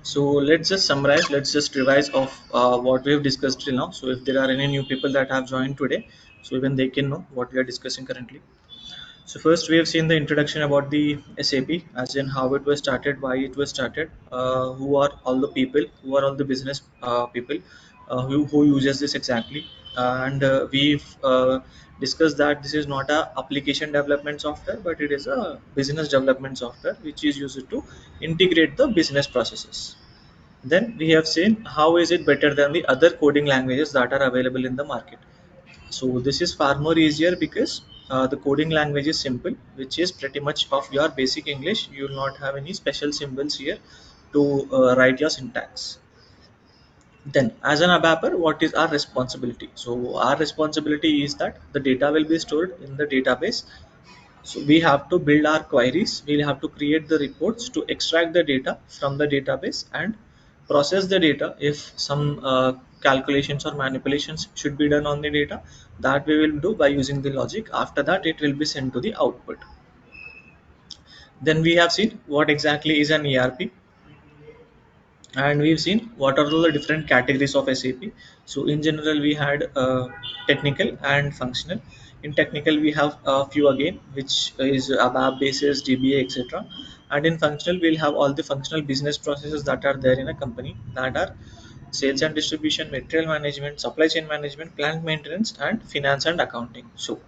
So let's just summarize, let's just revise of what we have discussed till now. So if there are any new people that have joined today, so even they can know what we are discussing currently. So first we have seen the introduction about the SAP, as in how it was started, why it was started, who are all the people, who are all the business people who uses this exactly. And we've discussed that this is not a application development software, but it is a business development software which is used to integrate the business processes. Then we have seen how is it better than the other coding languages that are available in the market. So this is far more easier because the coding language is simple, which is pretty much of your basic English. You will not have any special symbols here to write your syntax. Then as an ABAPer, what is our responsibility? So our responsibility is that the data will be stored in the database. So we have to build our queries, we'll have to create the reports to extract the data from the database and process the data. If some calculations or manipulations should be done on the data, that we will do by using the logic. After that it will be sent to the output. Then we have seen what exactly is an ERP, and we've seen what are all the different categories of SAP. So in general we had technical and functional. In technical we have a few again, which is ABAP basis, DBA, etc. And in functional we'll have all the functional business processes that are there in a company, that are sales and distribution, material management, supply chain management, plant maintenance, and finance and accounting. So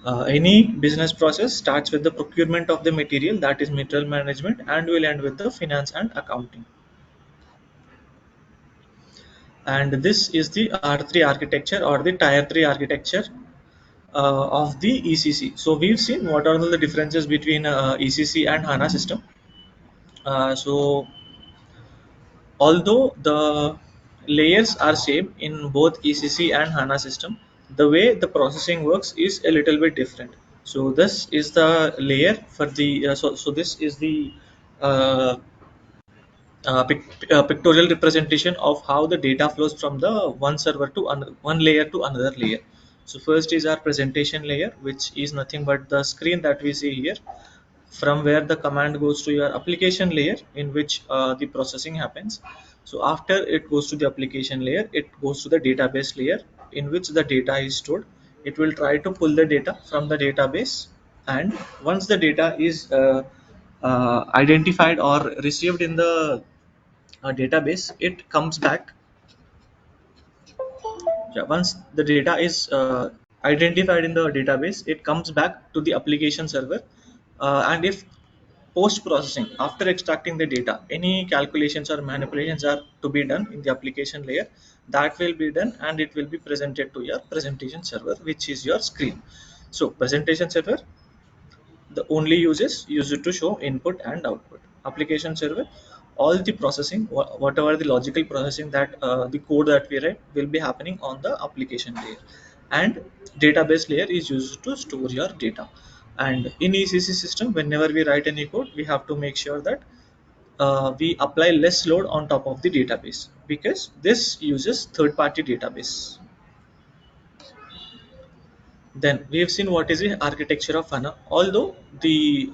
any business process starts with the procurement of the material, that is material management, and will end with the finance and accounting. And this is the R3 architecture or the tier 3 architecture of the ECC. So we've seen what are the differences between ECC and HANA system. So although the layers are same in both ECC and HANA system, the way the processing works is a little bit different. So this is the layer for the so this is the uh, pictorial representation of how the data flows from the one server to one layer to another layer. So first is our presentation layer, which is nothing but the screen that we see here, from where the command goes to your application layer, in which the processing happens. So after it goes to the application layer, it goes to the database layer, in which the data is stored. It will try to pull the data from the database, and once the data is identified or received in the database, it comes back. Yeah, once the data is identified in the database, it comes back to the application server. And if post processing, after extracting the data, any calculations or manipulations are to be done in the application layer, that will be done and it will be presented to your presentation server, which is your screen. So presentation server, the only uses use it to show input and output. Application server, all the processing, whatever the logical processing that the code that we write will be happening on the application layer. And database layer is used to store your data. And in ECC system, whenever we write any code, we have to make sure that we apply less load on top of the database, because this uses third party database. Then we have seen what is the architecture of HANA. Although the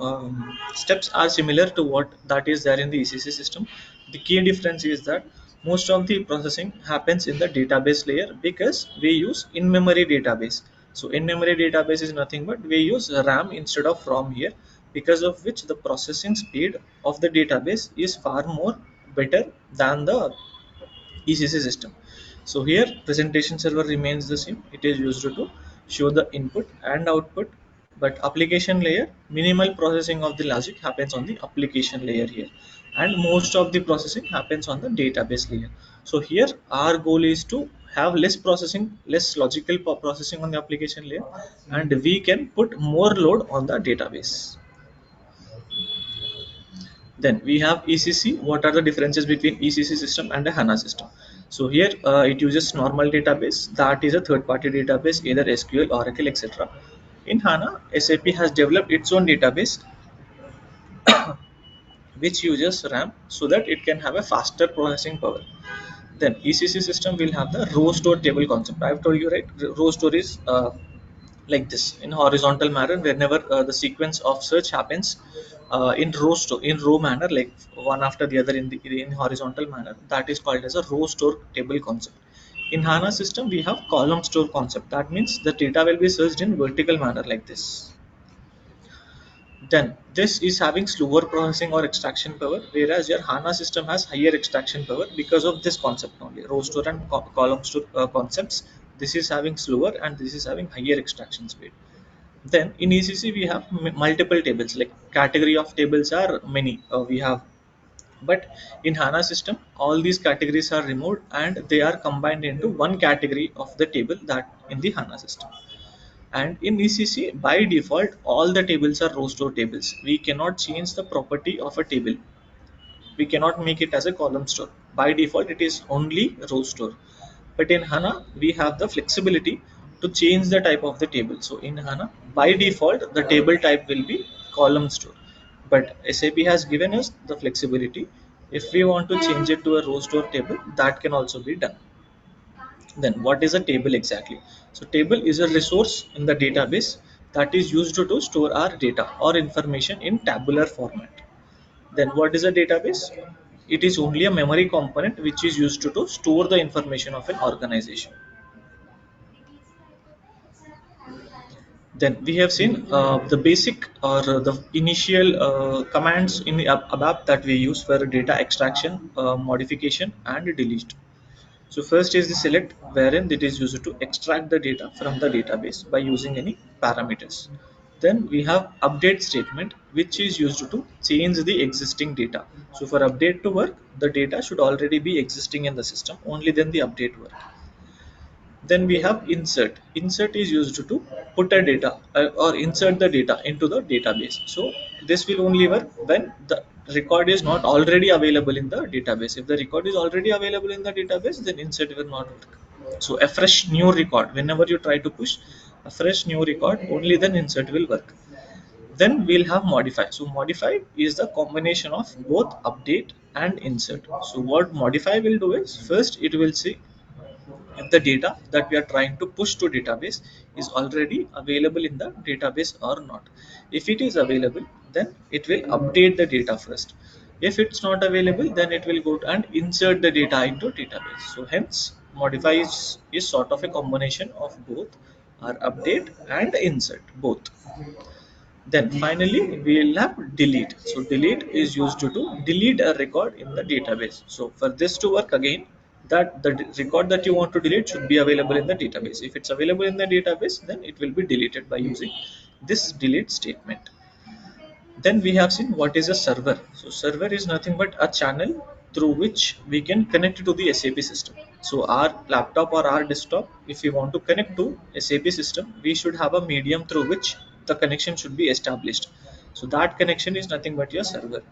steps are similar to what that is there in the ECC system, the key difference is that most of the processing happens in the database layer, because we use in-memory database. So in-memory database is nothing but we use RAM instead of ROM here, because of which the processing speed of the database is far more better than the ECC system. So here presentation server remains the same. It is used to show the input and output, but application layer, minimal processing of the logic happens on the application layer here, and most of the processing happens on the database layer. So here our goal is to have less processing, less logical processing on the application layer, and we can put more load on the database. Then we have ECC. What are the differences between ECC system and a HANA system? So here it uses normal database, that is a third-party database, either SQL, Oracle, etc. In HANA, SAP has developed its own database, which uses RAM so that it can have a faster processing power. Then ECC system will have the row store table concept. I've told you, right? Row store is like this in horizontal manner. Whenever the sequence of search happens, in row manner, like one after the other in horizontal manner. That is called as a row store table concept. In HANA system, we have column store concept. That means the data will be searched in vertical manner like this. Then this is having slower processing or extraction power, whereas your HANA system has higher extraction power because of this concept only. Row store and column store concepts. This is having slower and this is having higher extraction speed. Then in ECC we have multiple tables, like category of tables are many. We have, but in HANA system all these categories are removed and they are combined into one category of the table that in the HANA system. And in ECC, by default, all the tables are row store tables. We cannot change the property of a table. We cannot make it as a column store. By default, it is only row store. But in HANA, we have the flexibility to change the type of the table. So in HANA, by default, the table type will be column store. But SAP has given us the flexibility. If we want to change it to a row store table, that can also be done. Then what is a table exactly? So table is a resource in the database that is used to store our data or information in tabular format. Then what is a database? It is only a memory component which is used to store the information of an organization. Then we have seen the basic or the initial commands in the ABAP that we use for data extraction, modification and delete. So first is the select, wherein it is used to extract the data from the database by using any parameters. Then we have update statement, which is used to change the existing data. So for update to work, the data should already be existing in the system, only then the update work. Then we have insert. Insert is used to put a data or insert the data into the database. So this will only work when the record is not already available in the database. If the record is already available in the database, then insert will not work. So a fresh new record, whenever you try to push a fresh new record, only then insert will work. Then we'll have modify. So modify is the combination of both update and insert. So what modify will do is, first it will see if the data that we are trying to push to database is already available in the database or not. If it is available, then it will update the data first. If it's not available, then it will go and insert the data into database. So hence modify is sort of a combination of both, or update and insert both. Then finally we will have delete. So delete is used to delete a record in the database. So for this to work again, that the record that you want to delete should be available in the database. If it's available in the database, then it will be deleted by using this delete statement. Then we have seen what is a server. So server is nothing but a channel through which we can connect to the SAP system. So our laptop or our desktop, if we want to connect to SAP system, we should have a medium through which the connection should be established. So that connection is nothing but your server.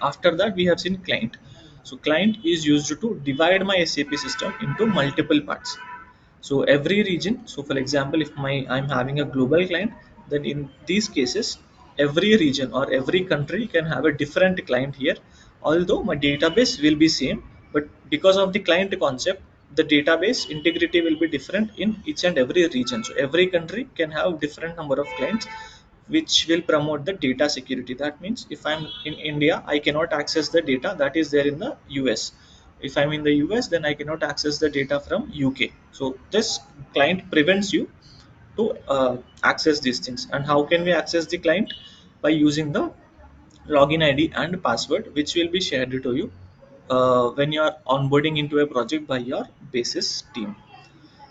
After that we have seen client. So client is used to divide my SAP system into multiple parts. So every region, so for example, if I'm having a global client, then in these cases every region or every country can have a different client here, although my database will be same. But because of the client concept, the database integrity will be different in each and every region. So every country can have different number of clients, which will promote the data security. That means if I'm in India, I cannot access the data that is there in the US. If I'm in the US, then I cannot access the data from UK. So this client prevents you to access these things. And how can we access the client? By using the login ID and password, which will be shared to you when you are onboarding into a project by your basis team.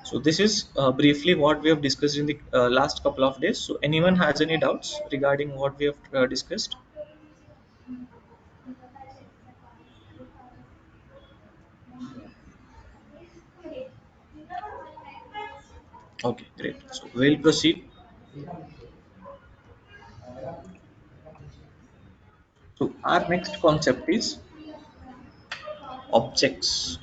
So this is briefly what we have discussed in the last couple of days. So anyone has any doubts regarding what we have discussed? Okay, great. So we'll proceed. So our next concept is objects,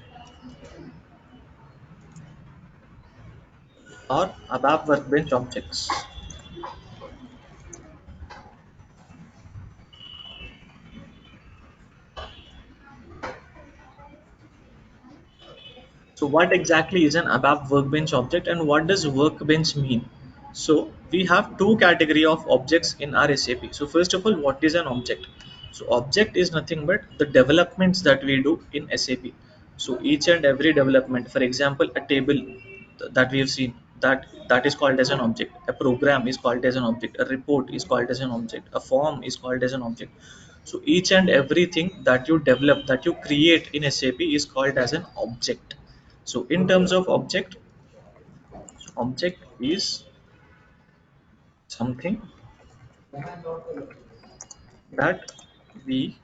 or ABAP workbench objects. So what exactly is an ABAP workbench object, and what does workbench mean? So we have two category of objects in our SAP. So first of all, what is an object? So object is nothing but the developments that we do in SAP. So each and every development, for example, a table that we have seen, that is called as an object. A program is called as an object. A report is called as an object. A form is called as an object. So each and everything that you develop, that you create in SAP is called as an object. So in terms of object, object is something that we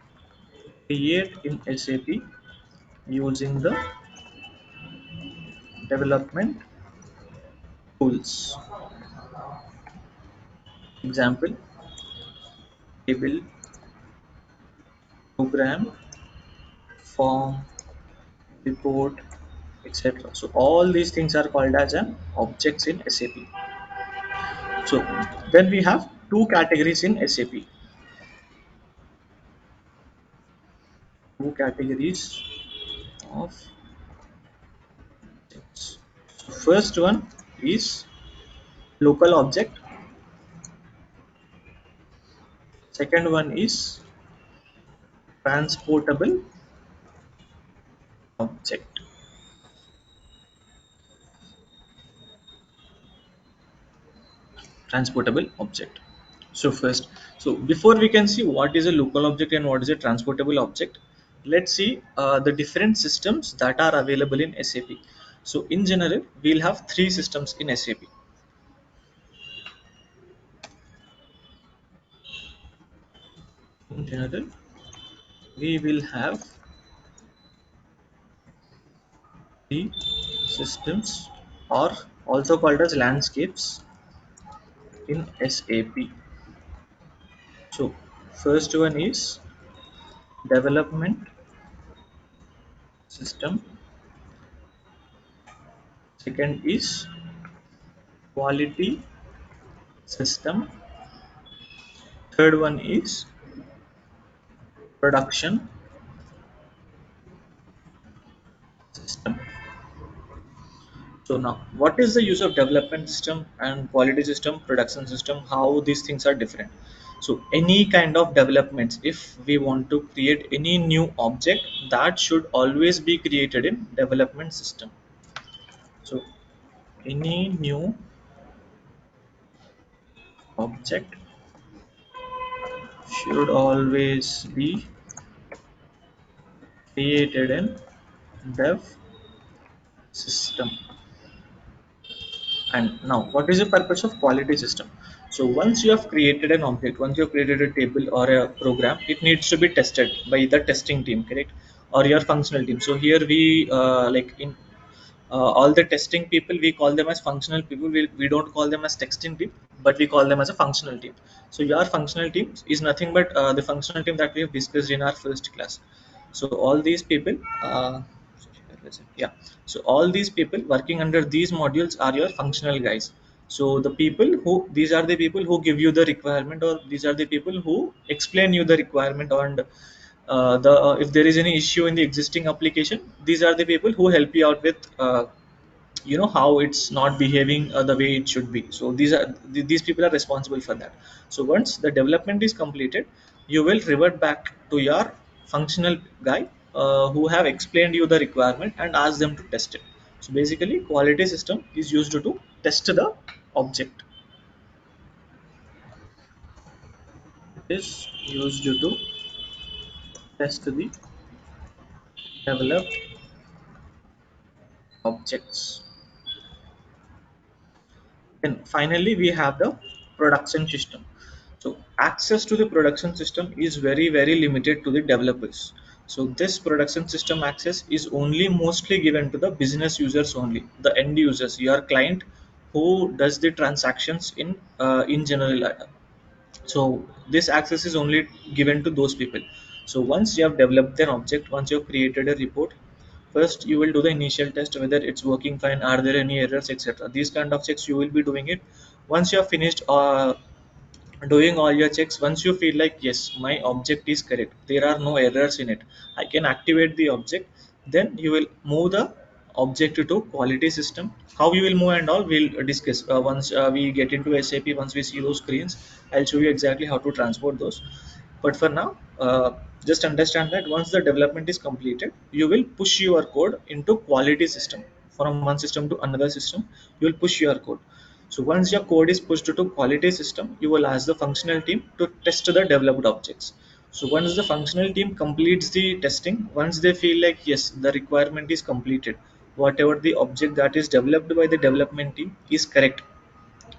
create in SAP using the development tools. Example, table, program, form, report, etc. So all these things are called as an objects in SAP. So then we have two categories in SAP. Two categories of objects. So first one is local object. Second one is transportable object. Transportable object. So first, so before we can see what is a local object and what is a transportable object, let's see the different systems that are available in SAP. So in general, we'll have three systems in SAP. In general, we will have three systems, or also called as landscapes, in SAP. So first one is development system. Second is quality system. Third one is production system. So now, what is the use of development system and quality system, production system? How these things are different? So any kind of developments, if we want to create any new object, that should always be created in development system. So any new object should always be created in dev system. And now, what is the purpose of quality system? So once you have created an object, once you have created a table or a program, it needs to be tested by the testing team, correct? Or your functional team. So here we like in all the testing people, we call them as functional people. We don't call them as testing team, but we call them as a functional team. So your functional team is nothing but the functional team that we have discussed in our first class. So all these people, yeah, so all these people working under these modules are your functional guys. So the people who, these are the people who give you the requirement, or these are the people who explain you the requirement, and if there is any issue in the existing application, these are the people who help you out with how it's not behaving the way it should be. So these people are responsible for that. So once the development is completed, you will revert back to your functional guy who have explained you the requirement and ask them to test it. So basically, quality system is used to test the object. It is used to test the developed objects. Then finally, we have the production system. So access to the production system is very limited to the developers. So this production system access is only mostly given to the business users only, the end users, your client who does the transactions in general. So this access is only given to those people. So once you have developed an object, once you have created a report, first you will do the initial test whether it's working fine, are there any errors, etc. These kind of checks you will be doing it. Once you have finished doing all your checks, once you feel like yes, my object is correct, there are no errors in it, I can activate the object, then you will move the object to quality system. How you will move and all we'll discuss once we get into SAP. Once we see those screens, I'll show you exactly how to transport those. But for now, just understand that once the development is completed, you will push your code into quality system. From one system to another system, you will push your code. So once your code is pushed to quality system, you will ask the functional team to test the developed objects. So once the functional team completes the testing, once they feel like yes, the requirement is completed, whatever the object that is developed by the development team is correct,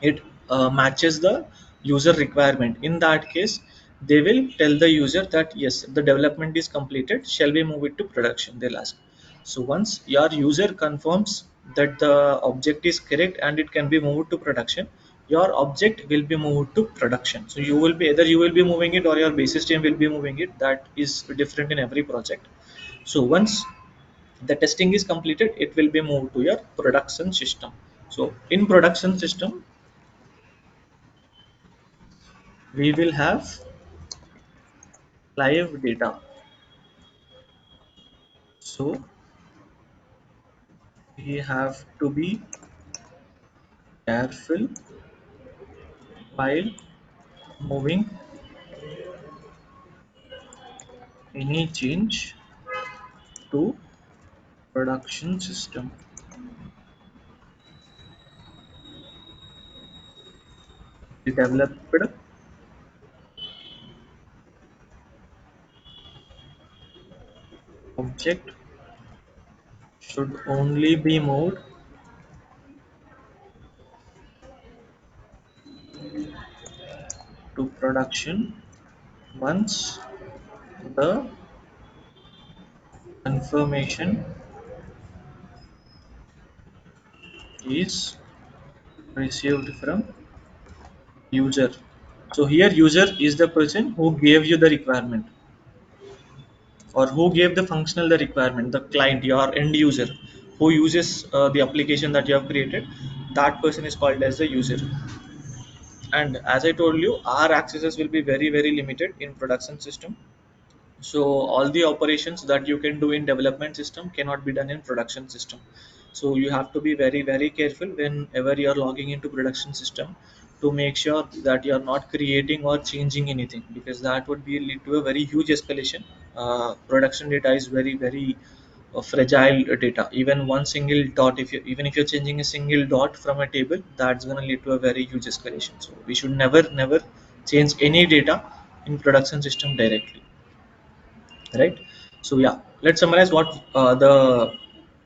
it matches the user requirement. In that case, they will tell the user that yes, the development is completed, shall we move it to production, they'll ask. So once your user confirms that the object is correct and it can be moved to production, your object will be moved to production. So you will be either you will be moving it or your basis team will be moving it. That is different in every project. So once the testing is completed, it will be moved to your production system. So in production system, we will have live data. So we have to be careful while moving any change to production system. The developed object should only be moved to production once the confirmation is received from user. So here user is the person who gave you the requirement, or who gave the functional the requirement, the client, your end user who uses the application that you have created. That person is called as the user. And as I told you, our accesses will be very very limited in production system. So all the operations that you can do in development system cannot be done in production system. So you have to be very very careful whenever you are logging into production system, to make sure that you are not creating or changing anything, because that would be lead to a very huge escalation. Production data is very very fragile data. Even one single dot, if you even if you're changing a single dot from a table, that's going to lead to a very huge escalation. So we should never change any data in production system directly, right? So yeah, let's summarize what the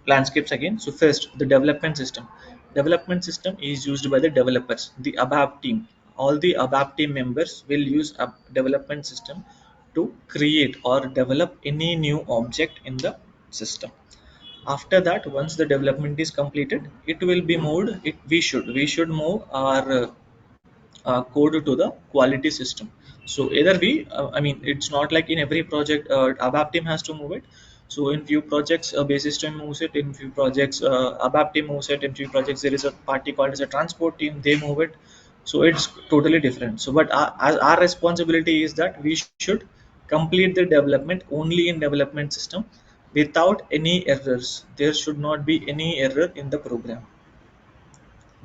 landscapes again. So first, the development system is used by the developers, the ABAP team. All the ABAP team members will use a development system to create or develop any new object in the system. After that, once the development is completed, it will be moved, we should move our code to the quality system. So either we I mean, it's not like in every project ABAP team has to move it. So in few projects basis team moves it, in few projects ABAP team moves it, in few projects there is a party called as a transport team, they move it. So it's totally different. So but our responsibility is that we should complete the development only in development system without any errors. There should not be any error in the program.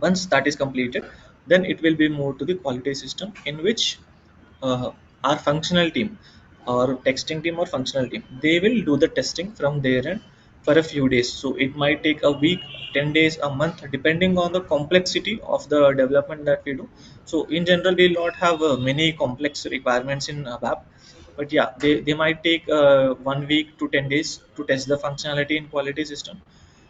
Once that is completed, then it will be moved to the quality system, in which uh, our functional team or testing team or functional team, they will do the testing from their end for a few days. So it might take a week, 10 days, a month, depending on the complexity of the development that we do. So in general, we will not have many complex requirements in ABAP, but yeah, they might take 1 week to 10 days to test the functionality in quality system.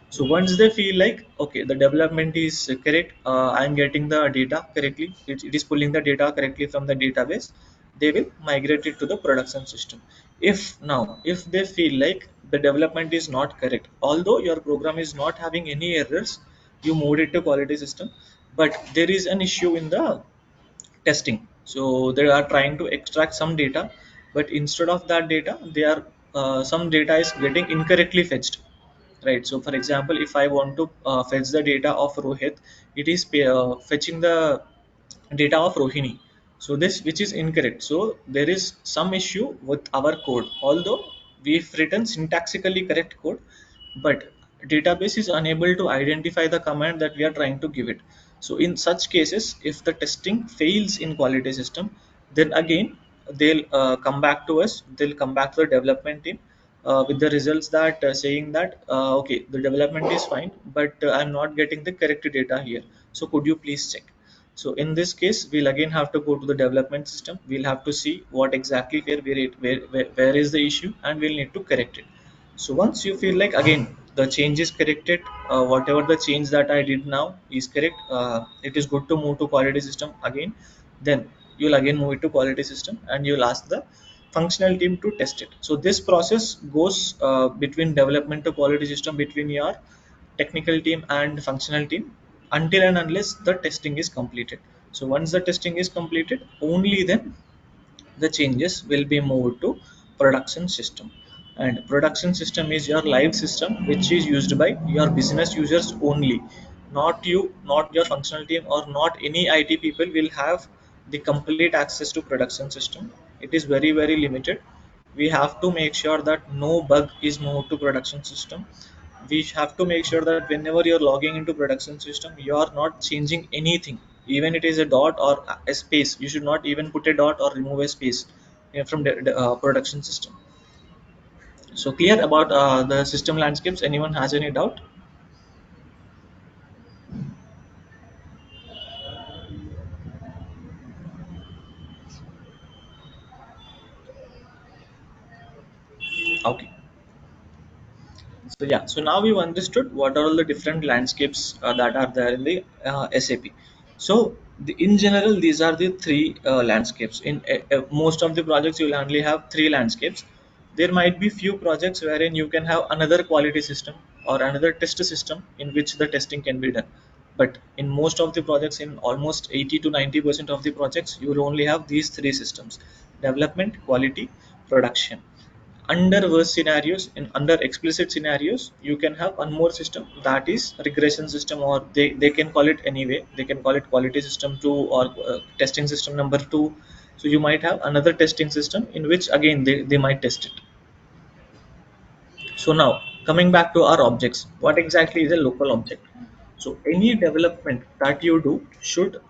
So once they feel like okay, the development is correct, I'm getting the data correctly, it is pulling the data correctly from the database, they will migrate it to the production system. If they feel like the development is not correct, although your program is not having any errors, you moved it to quality system, but there is an issue in the testing. So they are trying to extract some data, but instead of that data, they are some data is getting incorrectly fetched, right? So for example, if I want to fetch the data of Rohit, it is fetching the data of Rohini. So this, which is incorrect. So there is some issue with our code, although we've written syntactically correct code, but database is unable to identify the command that we are trying to give it. So in such cases, if the testing fails in quality system, then again they'll come back to us, they'll come back to the development team with the results that saying that okay, the development is fine, but I'm not getting the correct data here, so could you please check. So in this case, we'll again have to go to the development system, we'll have to see what exactly where is the issue, and we'll need to correct it. So once you feel like again the change is corrected, whatever the change that I did now is correct, it is good to move to quality system again. Then you'll again move it to quality system and you'll ask the functional team to test it. So this process goes between development to quality system, between your technical team and functional team, until and unless the testing is completed. So once the testing is completed, only then the changes will be moved to production system. And production system is your live system, which is used by your business users only, not you, not your functional team, or not any IT people will have the complete access to production system. It is very very limited. We have to make sure that no bug is moved to production system. We have to make sure that whenever you're logging into production system, you are not changing anything, even it is a dot or a space, you should not even put a dot or remove a space from the production system. So clear about the system landscapes? Anyone has any doubt? Okay. So yeah, so now we've understood what are all the different landscapes that are there in the SAP. So in general, these are the three landscapes. In most of the projects, you will only have three landscapes. There might be few projects wherein you can have another quality system or another test system in which the testing can be done. But in most of the projects, in almost 80 to 90% of the projects, you will only have these three systems: development, quality, production. Under worst scenarios, in under explicit scenarios, you can have one more system, that is regression system, or they can call it anyway, they can call it quality system 2 or testing system number 2. So you might have another testing system in which again they might test it. So now coming back to our objects, what exactly is a local object? So any development that you do should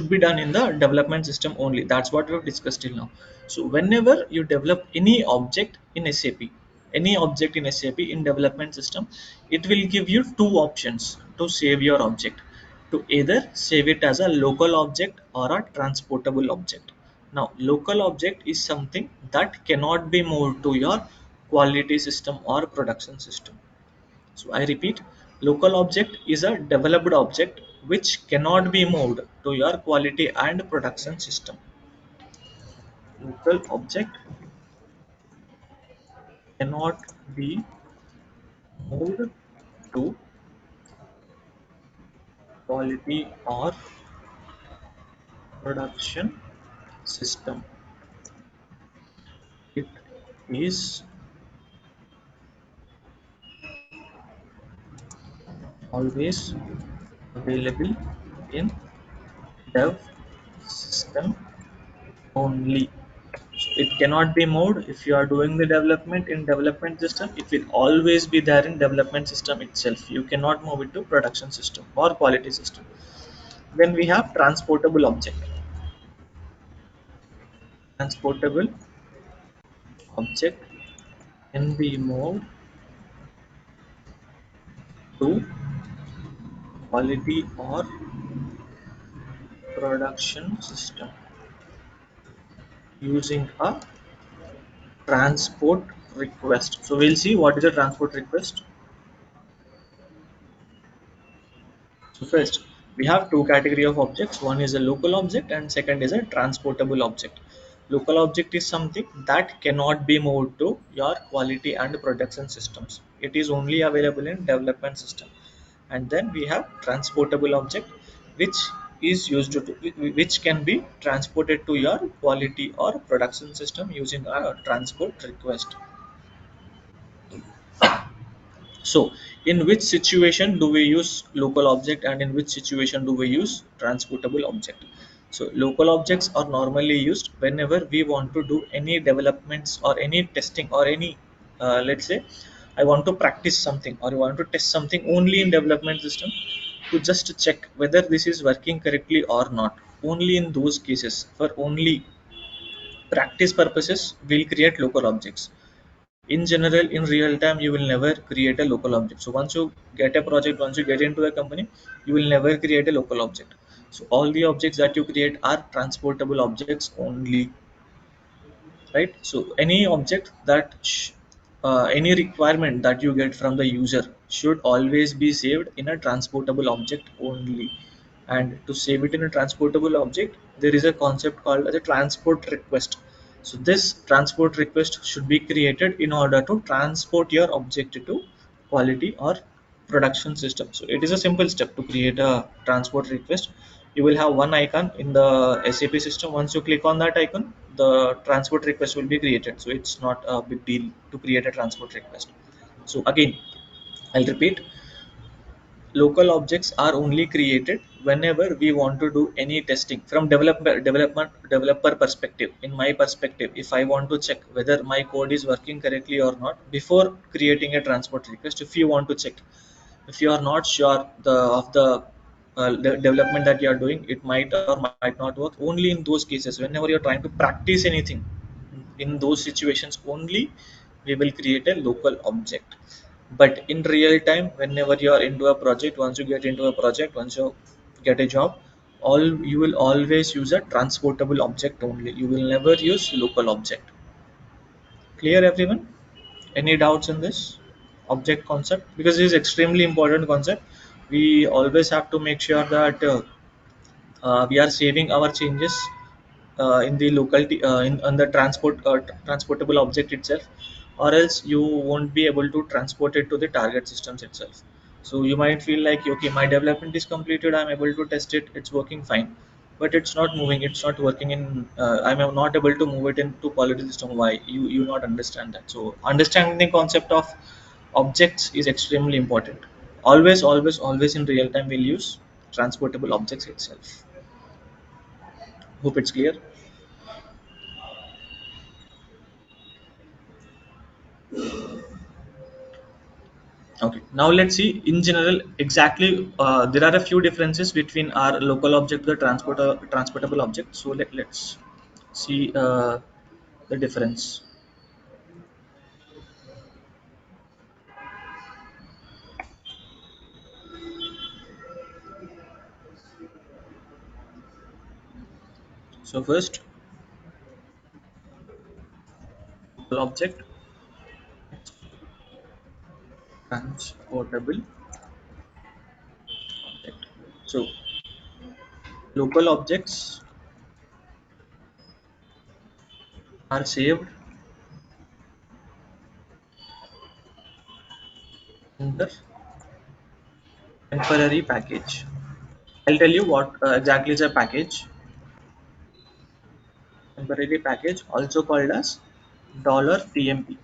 be done in the development system only. That's what we've discussed till now. So whenever you develop any object in SAP, any object in SAP in development system, it will give you two options to save your object: to either save it as a local object or a transportable object. Now local object is something that cannot be moved to your quality system or production system. So I repeat, local object is a developed object which cannot be moved to your quality and production system. Local object cannot be moved to quality or production system. It is always available in dev system only. So it cannot be moved. If you are doing the development in development system, it will always be there in development system itself. You cannot move it to production system or quality system. Then we have transportable object. Transportable object can be moved to quality or production system using a transport request. So we'll see what is a transport request. So first, we have two category of objects. One is a local object and second is a transportable object. Local object is something that cannot be moved to your quality and production systems. It is only available in development system. And then we have transportable object, which is used to which can be transported to your quality or production system using a transport request. So, in which situation do we use local object and in which situation do we use transportable object? So, local objects are normally used whenever we want to do any developments or any testing or any, let's say, I want to practice something or I want to test something only in development system to just check whether this is working correctly or not. Only in those cases, for only practice purposes, we'll create local objects. In general, in real time, you will never create a local object. So once you get a project, once you get into a company, you will never create a local object. So all the objects that you create are transportable objects only, right? So any object that any requirement that you get from the user should always be saved in a transportable object only. And to save it in a transportable object, there is a concept called as a transport request. So this transport request should be created in order to transport your object to quality or production system. So it is a simple step to create a transport request. You will have one icon in the SAP system. Once you click on that icon, the transport request will be created. So it's not a big deal to create a transport request. So again, I'll repeat, local objects are only created whenever we want to do any testing from developer perspective. In my perspective, if I want to check whether my code is working correctly or not before creating a transport request, if you want to check, if you are not sure the development that you are doing, it might or might not work. Only in those cases, whenever you're trying to practice anything, in those situations only we will create a local object. But in real time, whenever you are into a project, once you get into a project, once you get a job, all you will always use a transportable object only. You will never use local object. Clear, everyone? Any doubts in this object concept? Because it is extremely important concept. We always have to make sure that we are saving our changes in the locality in the transportable object itself, or else you won't be able to transport it to the target systems itself. So you might feel like, okay, my development is completed, I'm able to test it, it's working fine, but it's not moving, it's not working in I'm not able to move it into quality system. Why? You not understand that. So understanding the concept of objects is extremely important. Always in real time we'll use transportable objects itself. Hope it's clear. Okay, now let's see in general exactly there are a few differences between our local object, the transportable object. So let's see the difference. So first, local object, transportable object. So local objects are saved under temporary package. I'll tell you what exactly is a package. Temporary package, also called as $TMP.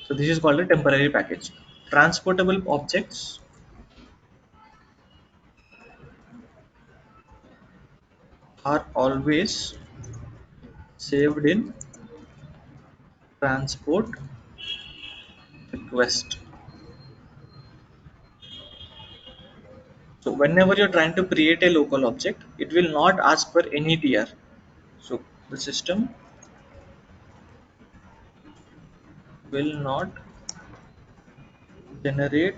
So this is called a temporary package. Transportable objects are always saved in transport request. So whenever you're trying to create a local object, it will not ask for any TR. So the system will not generate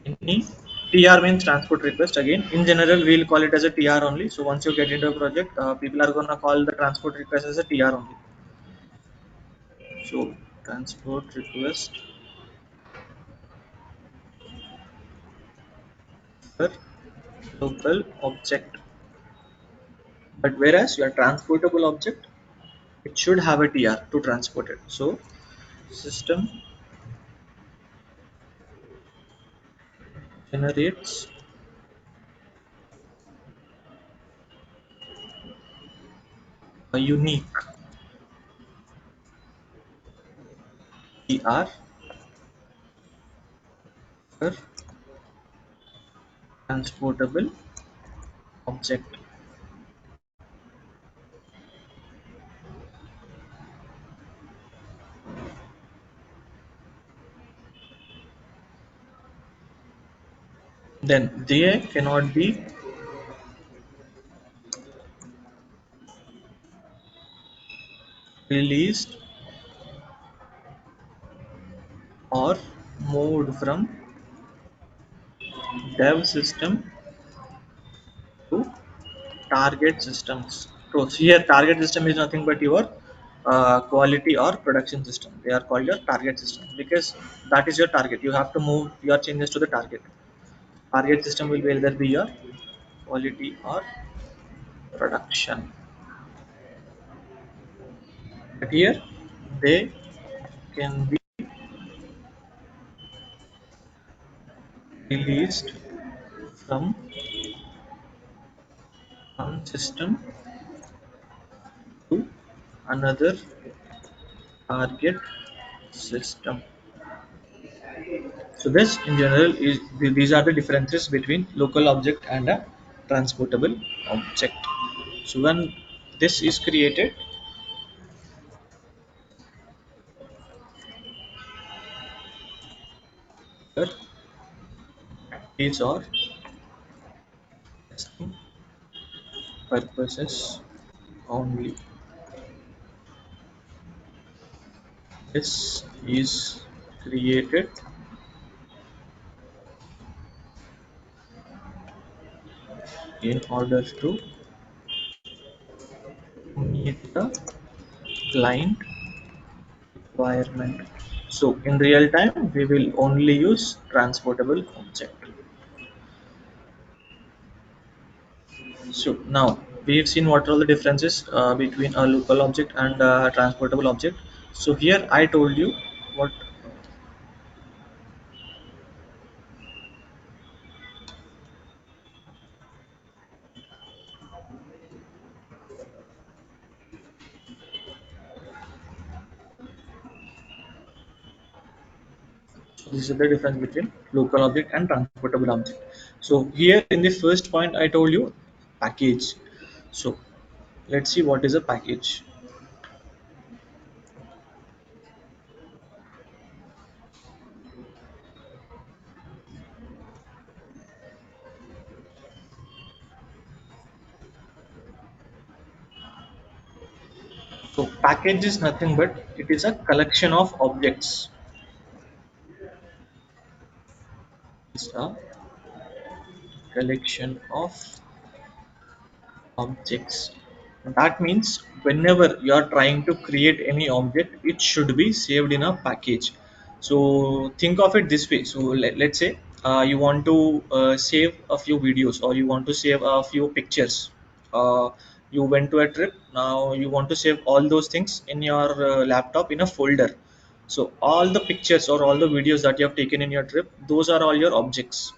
any TR, means transport request. Again, in general, we'll call it as a TR only. So once you get into a project, people are gonna call the transport request as a TR only. So transport request for local object. But whereas your transportable object, it should have a TR to transport it. So system generates a unique TR for transportable object. then they cannot be released or moved from dev system to target systems. So here target system is nothing but your quality or production system. They are called your target system because that is your target. You have to move your changes to the target. Target system will either be your quality or production. But here they can be released from one system to another target system. So this in general is these are the differences between local object and a transportable object. So when this is created, here these are testing purposes only. This is created in order to meet the client requirement. So in real time, we will only use transportable object. So now we have seen what are the differences between a local object and a transportable object. So here I told you what this is the difference between local object and transportable object. So here in the first point I told you package. So let's see what is a package. So package is nothing but it is a collection of objects. It's a collection of objects. That means whenever you are trying to create any object, it should be saved in a package. So think of it this way. So let's say you want to save a few videos or you want to save a few pictures. You went to a trip. Now you want to save all those things in your laptop in a folder. So all the pictures or all the videos that you have taken in your trip, those are all your objects,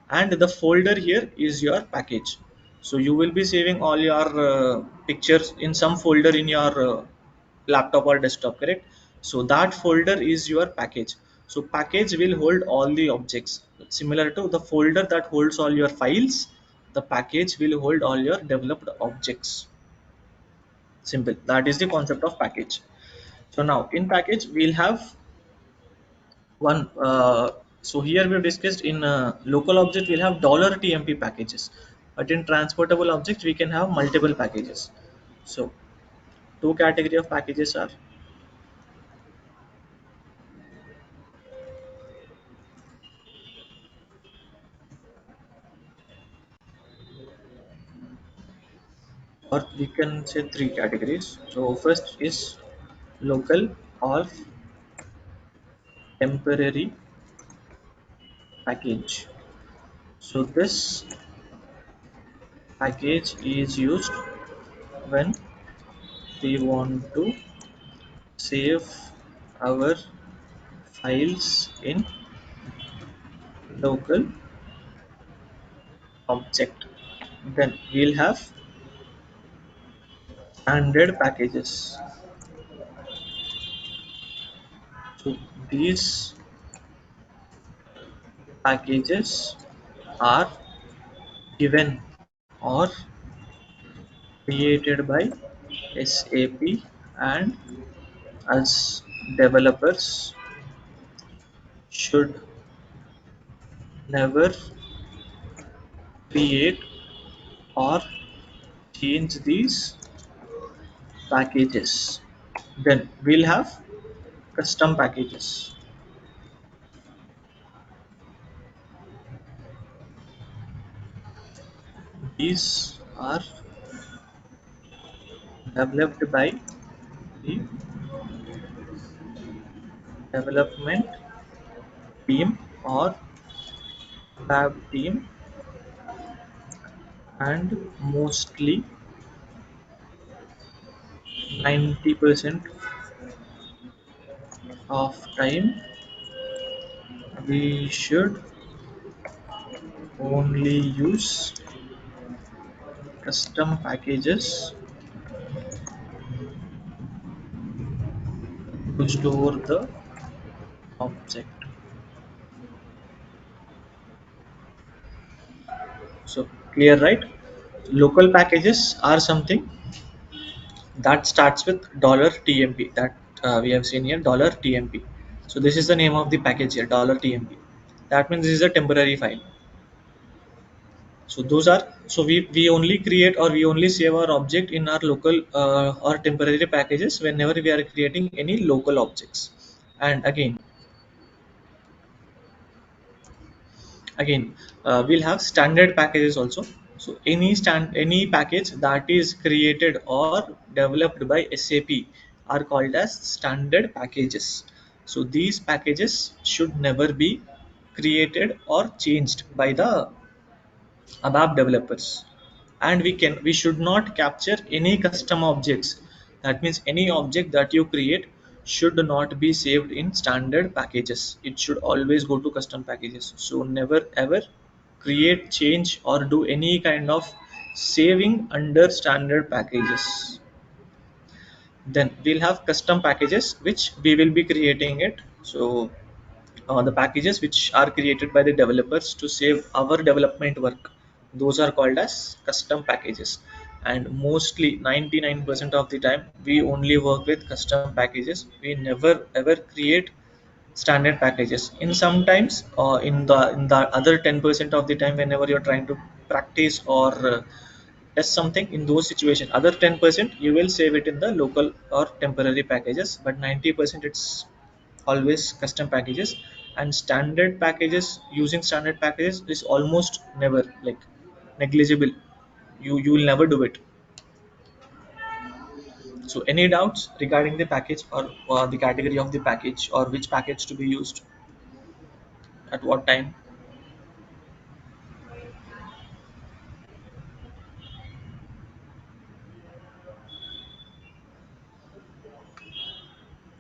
and the folder here is your package. So you will be saving all your pictures in some folder in your laptop or desktop, correct? So that folder is your package. So package will hold all the objects similar to the folder that holds all your files. The package will hold all your developed objects. Simple, that is the concept of package. So now in package we'll have one so here we've discussed in local object we'll have $tmp packages, but in transportable object we can have multiple packages. So two category of packages are, or we can say three categories. So first is local or temporary package. So this package is used when we want to save our files in local object. Then we'll have standard packages. So these packages are given or created by SAP, and as developers should never create or change these packages. Then we'll have custom packages. These are developed by the development team or lab team, and mostly 90% of time we should only use custom packages to store the object. So clear, right? Local packages are something that starts with $tmp, that we have seen here, $tmp. So this is the name of the package here, $tmp. That means this is a temporary file. So those are, so we only create or we only save our object in our local or temporary packages whenever we are creating any local objects. And again, we'll have standard packages also. So any package that is created or developed by SAP are called as standard packages. So these packages should never be created or changed by the ABAP developers. And we should not capture any custom objects. That means any object that you create should not be saved in standard packages. It should always go to custom packages. So never ever create, change, or do any kind of saving under standard packages. Then we'll have custom packages which we will be creating it. So the packages which are created by the developers to save our development work, those are called as custom packages. And mostly 99% of the time we only work with custom packages. We never ever create standard packages. In sometimes in the other 10% of the time, whenever you're trying to practice or test something, in those situations other 10% you will save it in the local or temporary packages, but 90% it's always custom packages. And standard packages, using standard packages is almost never, like, negligible. You will never do it. So any doubts regarding the package or the category of the package or which package to be used at what time?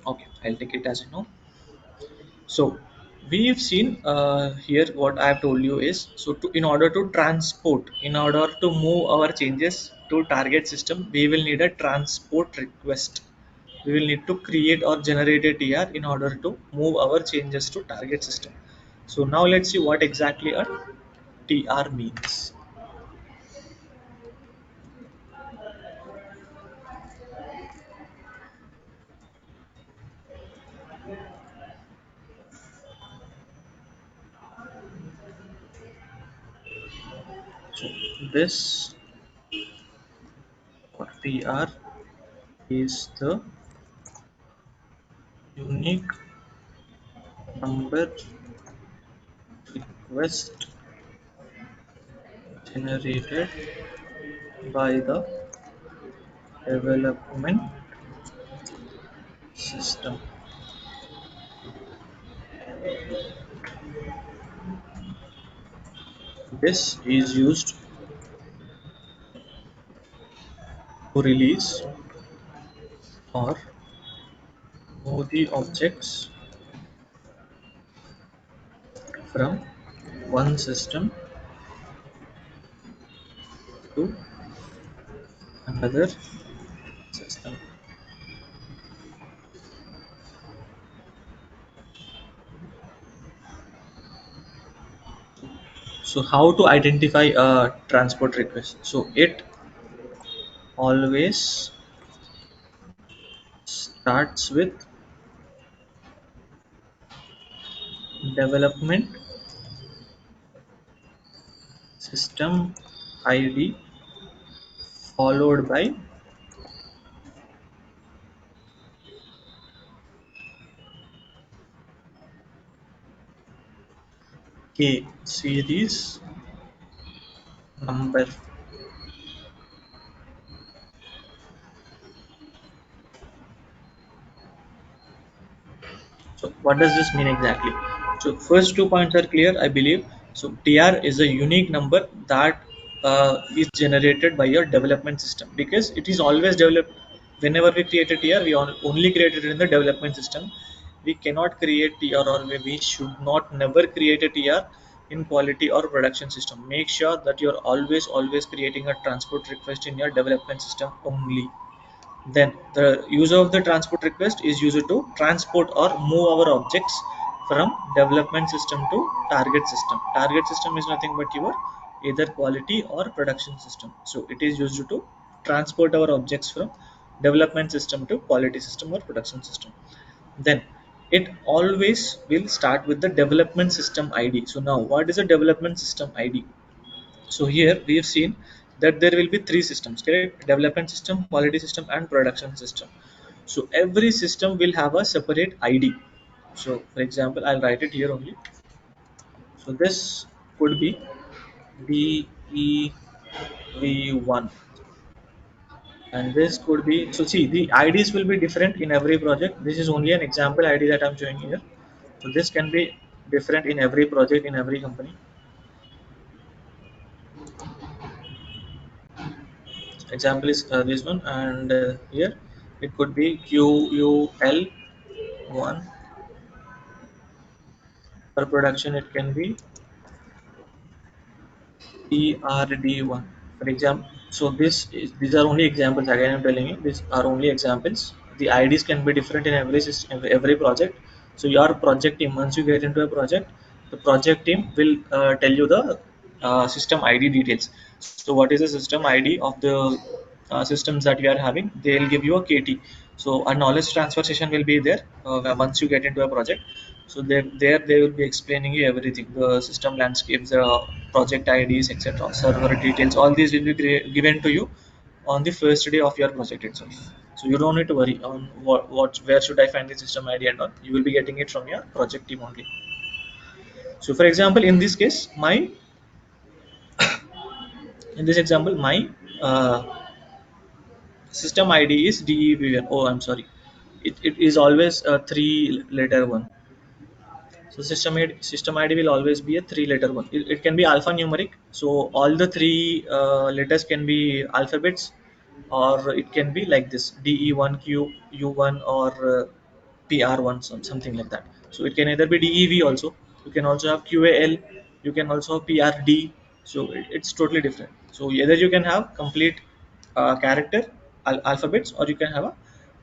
Okay, I'll take it as you know. So we've seen here what I have told you is, so in order to transport, in order to move our changes to target system, we will need a transport request. We will need to create or generate a TR in order to move our changes to target system. So now let's see what exactly a TR means. So this or TR is the unique number request generated by the development system. This is used to release or move the objects from one system to another system. So how to identify a transport request? So it always starts with development system ID followed by K series number. So what does this mean exactly? So first 2 points are clear, I believe. So TR is a unique number that is generated by your development system, because it is always developed. Whenever we create a TR, we only create it in the development system. We cannot create TR, or we should not never create a TR in quality or production system. Make sure that you're always creating a transport request in your development system only. Then the user of the transport request is used to transport or move our objects from development system to target system. Target system is nothing but your either quality or production system. So it is used to transport our objects from development system to quality system or production system. Then it always will start with the development system ID. So now what is a development system ID? So here we have seen that there will be three systems, correct? Development system, quality system, and production system. So every system will have a separate ID. So for example, I'll write it here only. So this could be DEV1, and this could be, so see, the IDs will be different in every project. This is only an example ID that I'm showing here. So this can be different in every project, in every company. Example is this one, and here it could be QUL1. For production it can be ERD1, for example. So these are only examples. Again, I'm telling you, these are only examples. The IDs can be different in every system, every project. So your project team, once you get into a project, the project team will tell you the system ID details. So what is the system ID of the systems that you are having? They'll give you a KT. So a knowledge transfer session will be there once you get into a project. So there they will be explaining you everything: the system landscapes, the project IDs, etc., server details. All these will be given to you on the first day of your project itself. So you don't need to worry on where should I find the system ID and all. You will be getting it from your project team only. So for example, in this case, in this example, my uh, system ID is DEV1. Oh, I'm sorry. It is always a three-letter one. So system ID will always be a three-letter one. It can be alphanumeric. So all the three letters can be alphabets, or it can be like this: DE1, QU1, or PR1, something like that. So it can either be DEV also. You can also have QAL. You can also have PRD. So it's totally different. So either you can have complete character alphabets, or you can have a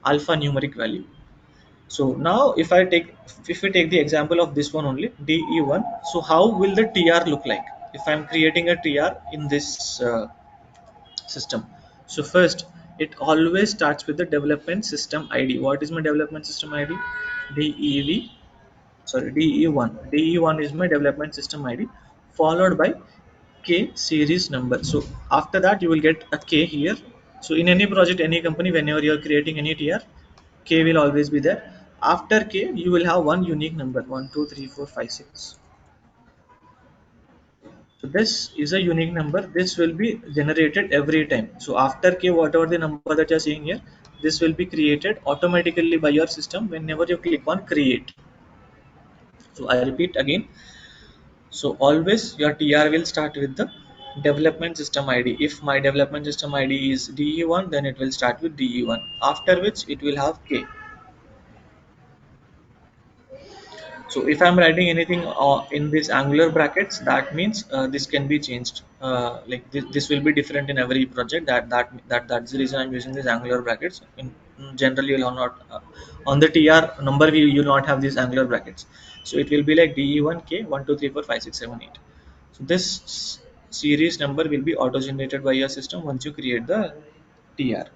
alphanumeric value. So now if we take the example of this one only, DE1. So how will the TR look like if I'm creating a TR in this system? So first, it always starts with the development system ID. What is my development system ID? DEV, sorry, DE1. DE1 is my development system ID, followed by K series number. So after that you will get a K here. So in any project, any company, whenever you are creating any TR, K will always be there. After K, you will have one unique number: 1, 2, 3, 4, 5, 6. So this is a unique number. This will be generated every time. So after K, whatever the number that you are seeing here, this will be created automatically by your system whenever you click on create. So I repeat again. So always your TR will start with the development system ID. If my development system ID is DE1, then it will start with DE1. After which it will have K. So if I'm writing anything in these angular brackets, that means this can be changed. Like this will be different in every project. That's the reason I'm using these angular brackets. In generally, you'll not on the TR number you will not have these angular brackets. So it will be like DE1K 1 2 3 4 5 6 7 8. So this series number will be auto generated by your system once you create the TR.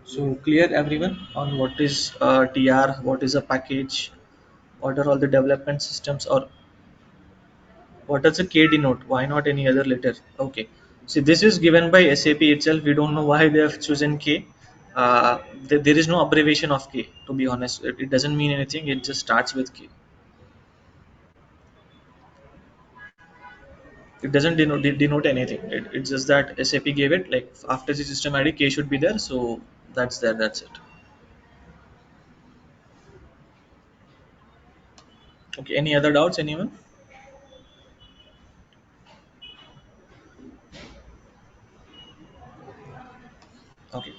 So clear everyone on what is TR, what is a package, what are all the development systems, or What does a K denote? Why not any other letter? Okay. See, this is given by SAP itself. We don't know why they have chosen K. There is no abbreviation of K. To be honest, it doesn't mean anything. It just starts with K. It doesn't denote anything. It's just that SAP gave it like after the system ID K should be there. So that's there. That's it. Okay. Any other doubts? Anyone? Okay.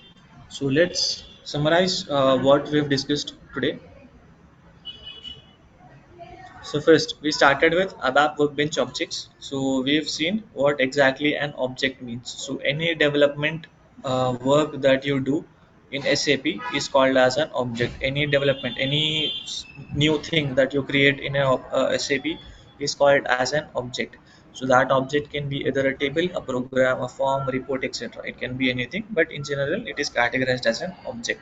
So let's summarize what we've discussed today. So first, we started with ABAP workbench objects. So we've seen what exactly an object means. So any development work that you do in SAP is called as an object. Any development, any new thing that you create in a SAP is called as an object. So that object can be either a table, a program, a form, report, etc. It can be anything, but in general, it is categorized as an object.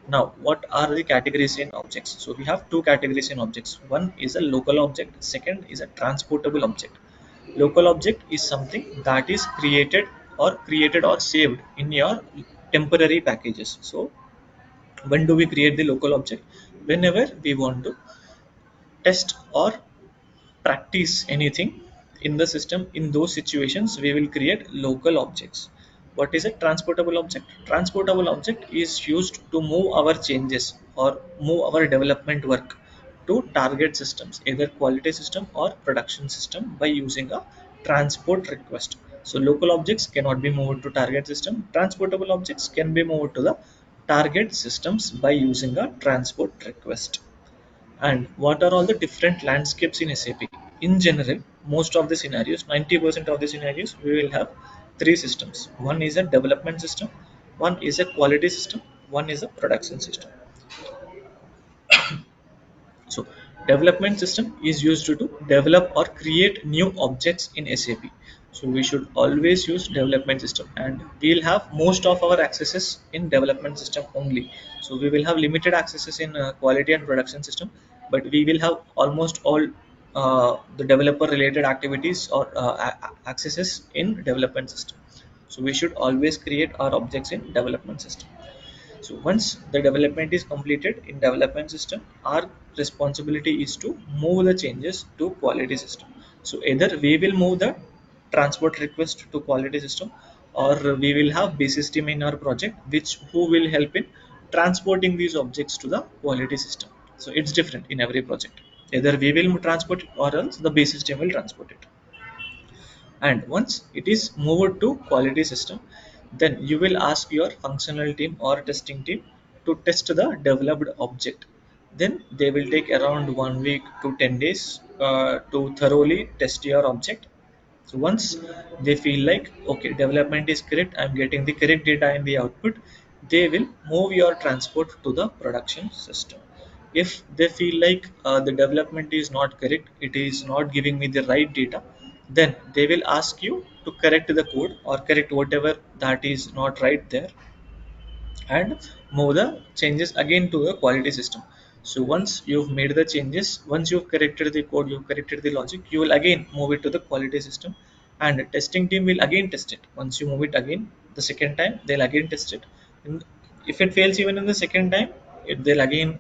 Now, what are the categories in objects? So we have two categories in objects. One is a local object, second is a transportable object. Local object is something that is created or saved in your temporary packages. So when do we create the local object? Whenever we want to test or practice anything in the system. In those situations we will create local objects. What is a transportable object? Transportable object is used to move our changes or move our development work to target systems, either quality system or production system, by using a transport request. So local objects cannot be moved to target system. Transportable objects can be moved to the target systems by using a transport request. And what are all the different landscapes in SAP? In general, most of the scenarios, 90% of the scenarios, we will have three systems. One is a development system, one is a quality system, one is a production system. So development system is used to develop or create new objects in SAP. So we should always use development system, and we'll have most of our accesses in development system only. So we will have limited accesses in quality and production system, but we will have almost all the developer related activities or accesses in development system. So we should always create our objects in development system. So once the development is completed in development system, our responsibility is to move the changes to quality system. So either we will move the transport request to quality system, or we will have basis team in our project which who will help in transporting these objects to the quality system. So it's different in every project. Either we will transport it or else the basis team will transport it. And once it is moved to quality system, then you will ask your functional team or testing team to test the developed object. Then they will take around 1 week to 10 days to thoroughly test your object. So once they feel like okay, development is correct, I'm getting the correct data in the output, they will move your transport to the production system. If they feel like the development is not correct, it is not giving me the right data, then they will ask you to correct the code or correct whatever that is not right there, and move the changes again to the quality system. So once you've made the changes, once you've corrected the code, you've corrected the logic, you will again move it to the quality system, and the testing team will again test it. Once you move it again the second time, they'll again test it. And if it fails even in the second time, they'll again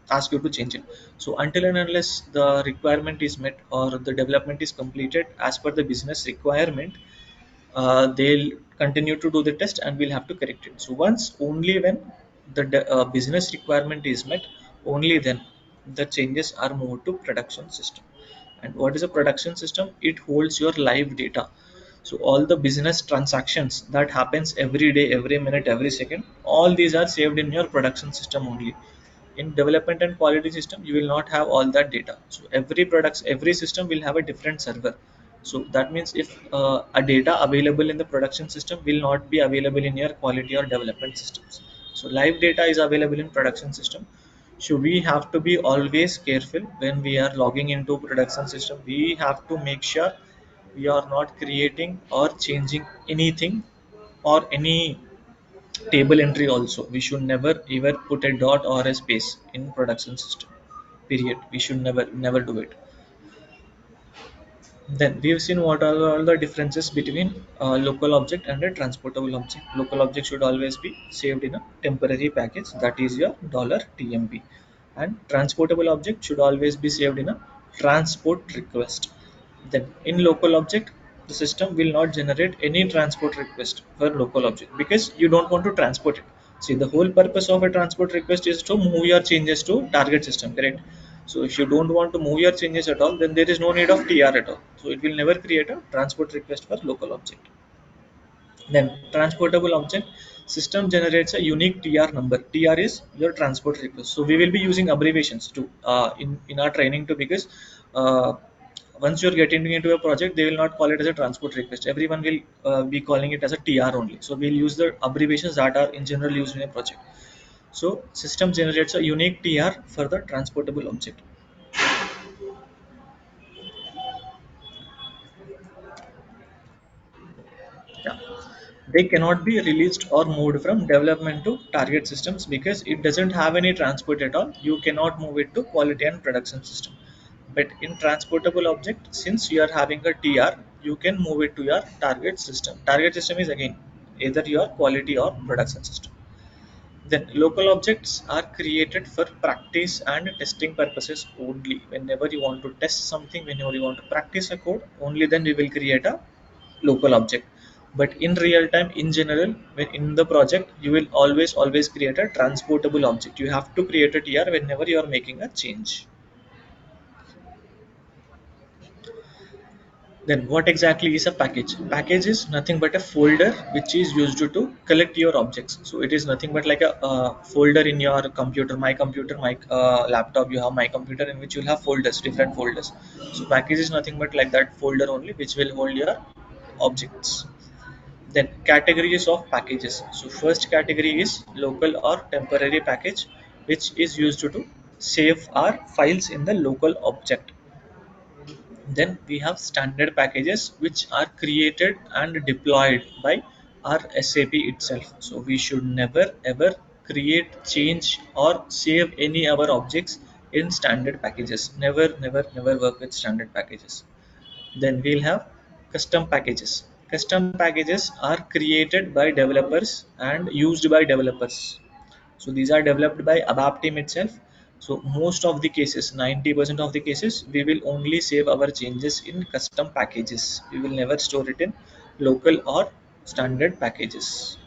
ask you to change it. So until and unless the requirement is met or the development is completed as per the business requirement, they'll continue to do the test and we'll have to correct it. So once only when the business requirement is met, only then the changes are moved to production system. And what is a production system? It holds your live data. So all the business transactions that happens every day, every minute, every second, all these are saved in your production system only. In development and quality system, you will not have all that data. So every system will have a different server. So that means if a data available in the production system will not be available in your quality or development systems. So live data is available in production system. So we have to be always careful when we are logging into production system. We have to make sure we are not creating or changing anything or any table entry. Also we should never ever put a dot or a space in production system, period. We should never do it. Then we've seen what are all the differences between local object and a transportable object. Local object should always be saved in a temporary package, that is your $TMP, and transportable object should always be saved in a transport request. Then in local object, the system will not generate any transport request for local object because you don't want to transport it. See, the whole purpose of a transport request is to move your changes to target system, correct? So if you don't want to move your changes at all, then there is no need of TR at all. So it will never create a transport request for local object. Then transportable object system generates a unique TR number. TR is your transport request. So we will be using abbreviations to in our training too, because uh, once you're getting into a project, they will not call it as a transport request. Everyone will be calling it as a TR only. So we'll use the abbreviations that are in general used in a project. So system generates a unique TR for the transportable object. Yeah. They cannot be released or moved from development to target systems because it doesn't have any transport at all. You cannot move it to quality and production system. But in transportable object, since you are having a TR, you can move it to your target system. Target system is again either your quality or production system. Then local objects are created for practice and testing purposes only. Whenever you want to test something, whenever you want to practice a code, only then we will create a local object. But in real time, in general, when in the project, you will always create a transportable object. You have to create it here whenever you are making a change. Then what exactly is a package? Package is nothing but a folder which is used to collect your objects. So it is nothing but like a folder in your computer, my computer, my laptop, you have my computer in which you'll have folders, different folders. So package is nothing but like that folder only which will hold your objects. Then categories of packages. So first category is local or temporary package, which is used to save our files in the local object. Then we have standard packages which are created and deployed by our SAP itself. So we should never ever create, change or save any other objects in standard packages. Never work with standard packages. Then we'll have custom packages. Custom packages are created by developers and used by developers. So these are developed by ABAP team itself. So most of the cases, 90% of the cases, we will only save our changes in custom packages. We will never store it in local or standard packages.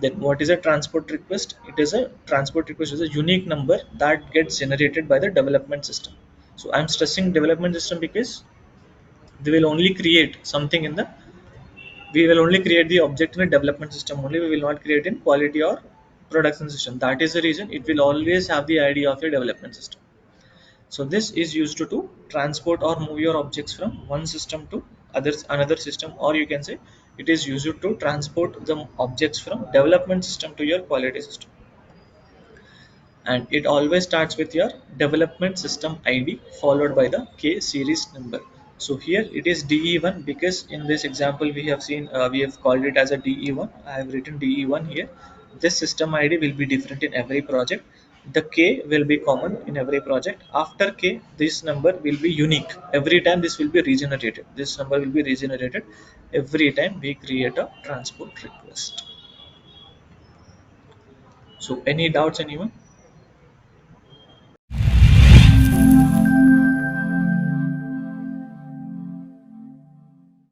Then what is a transport request? It is a transport request is a unique number that gets generated by the development system. So I'm stressing development system because they will only create something in the we will only create the object in a development system only. We will not create in quality or production system. That is the reason it will always have the idea of a development system. So this is used to transport or move your objects from one system to others another system, or you can say it is used to transport the objects from development system to your quality system. And it always starts with your development system ID followed by the K series number. So here it is DE1 because in this example we have seen we have called it as a DE1. I have written DE1 here. This system ID will be different in every project. The K will be common in every project. After K, this number will be unique. Every time this will be regenerated. This number will be regenerated every time we create a transport request. So any doubts anyone?